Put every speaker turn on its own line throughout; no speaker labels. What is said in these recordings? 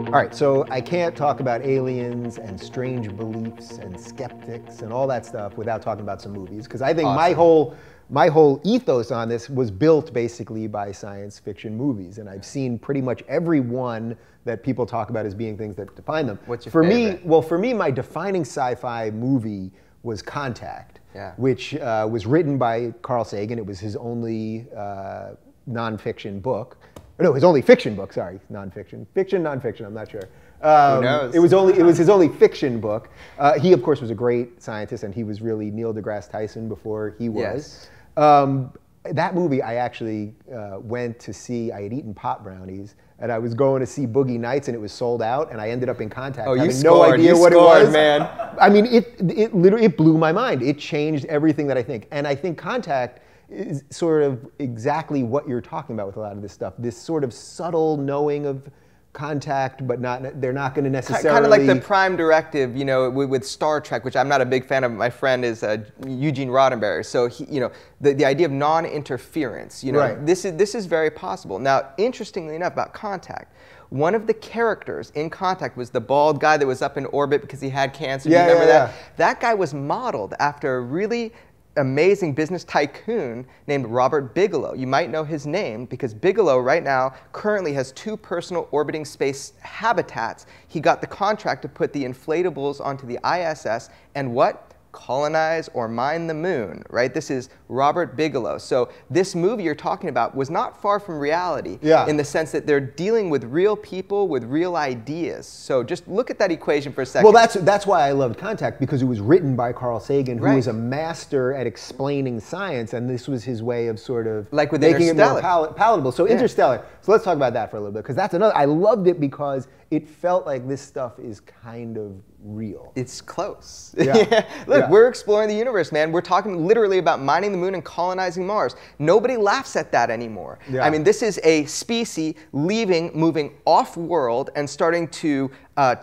All right, so I can't talk about aliens and strange beliefs and skeptics and all that stuff without talking about some movies, because I think my whole ethos on this was built basically by science fiction movies, and I've seen pretty much every one that people talk about as being things that define them.
What's your favorite?
For me, my defining sci-fi movie was Contact, which was written by Carl Sagan. It was his only nonfiction book. No, his only fiction book. Sorry, nonfiction, fiction, nonfiction. I'm not sure.
Who knows?
It was his only fiction book. He, of course, was a great scientist, and he was really Neil deGrasse Tyson before he was.
Yes.
That movie, I actually went to see. I had eaten pot brownies, and I was going to see Boogie Nights, and it was sold out, and I ended up in Contact having no idea what it was.
Man.
I mean, it literally blew my mind. It changed everything that I think, and I think Contact is sort of exactly what you're talking about with a lot of this stuff. This sort of subtle knowing of contact, but they're not going to necessarily...
Kind of like the prime directive, you know, with Star Trek, which I'm not a big fan of. My friend is Eugene Roddenberry. So, you know, the idea of non-interference, you know, this is very possible. Now, interestingly enough, about Contact, one of the characters in Contact was the bald guy that was up in orbit because he had cancer.
Yeah,
you remember that?
Yeah.
That guy was modeled after a really amazing business tycoon named Robert Bigelow. You might know his name because Bigelow right now currently has 2 personal orbiting space habitats. He got the contract to put the inflatables onto the ISS and what? Colonize or mine the moon, right? This is Robert Bigelow. So this movie you're talking about was not far from reality in the sense that they're dealing with real people with real ideas. So just look at that equation for a second.
Well, that's why I loved Contact, because it was written by Carl Sagan, who was a master at explaining science, and this was his way of sort of
like with
making it more
Interstellar.
palatable. So Interstellar. So let's talk about that for a little bit, because that's another. I loved it because it felt like this stuff is kind of real.
It's close.
Yeah.
Look, we're exploring the universe, man. We're talking literally about mining the moon and colonizing Mars. Nobody laughs at that anymore. I mean, this is a species moving off-world and starting to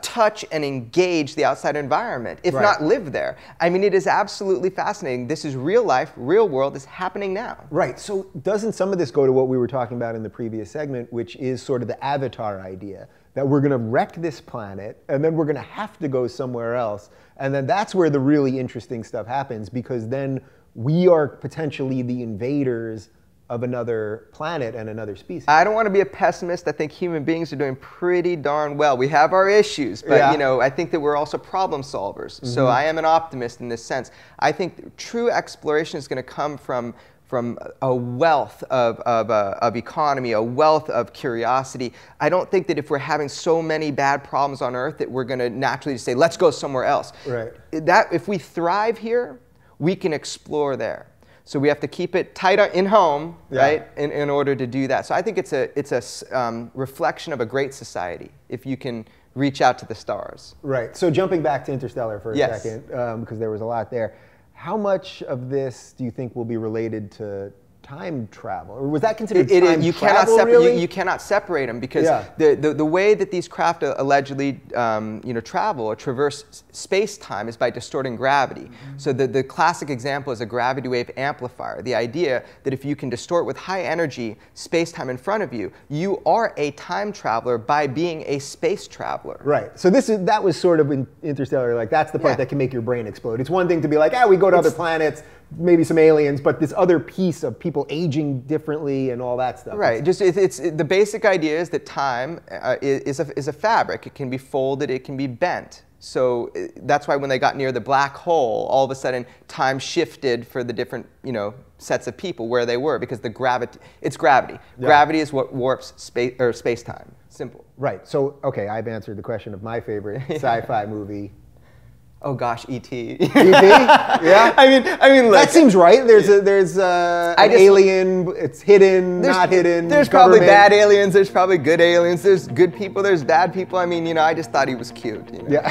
touch and engage the outside environment, if not live there. I mean, it is absolutely fascinating. This is real life, real world. It's happening now.
Right. So doesn't some of this go to what we were talking about in the previous segment, which is sort of the avatar idea? That we're going to wreck this planet, and then we're going to have to go somewhere else. And then that's where the really interesting stuff happens, because then we are potentially the invaders of another planet and another species.
I don't want to be a pessimist. I think human beings are doing pretty darn well. We have our issues, but you know, I think that we're also problem solvers. So I am an optimist in this sense. I think true exploration is going to come from a wealth of economy, a wealth of curiosity. I don't think that if we're having so many bad problems on Earth that we're going to naturally just say, let's go somewhere else.
Right.
That, if we thrive here, we can explore there. So we have to keep it tight in home, right, in order to do that. So I think it's a reflection of a great society if you can reach out to the stars.
Right. So jumping back to Interstellar for a second, because there was a lot there. How much of this do you think will be related to time travel? Or was that considered time travel, really?
You cannot separate them, because the way that these craft allegedly travel or traverse space-time is by distorting gravity. So the classic example is a gravity wave amplifier. The idea that if you can distort with high energy space-time in front of you, you are a time traveler by being a space traveler.
Right. So that was sort of in Interstellar, like that's the part that can make your brain explode. It's one thing to be like, we go to other planets, maybe some aliens, but this other piece of people aging differently and all that stuff.
Right. It's the basic idea is that time is a fabric. It can be folded. It can be bent. So that's why when they got near the black hole, all of a sudden time shifted for the different sets of people where they were, because it's gravity. Gravity is what warps space-time. Simple.
Right. So okay, I've answered the question of my favorite sci-fi movie.
Oh gosh, E.T.
E.T.? Yeah.
I mean, look,
that seems right. There's an alien. It's hidden, not hidden.
There's probably bad aliens. There's probably good aliens. There's good people. There's bad people. I mean, I just thought he was cute.
Yeah.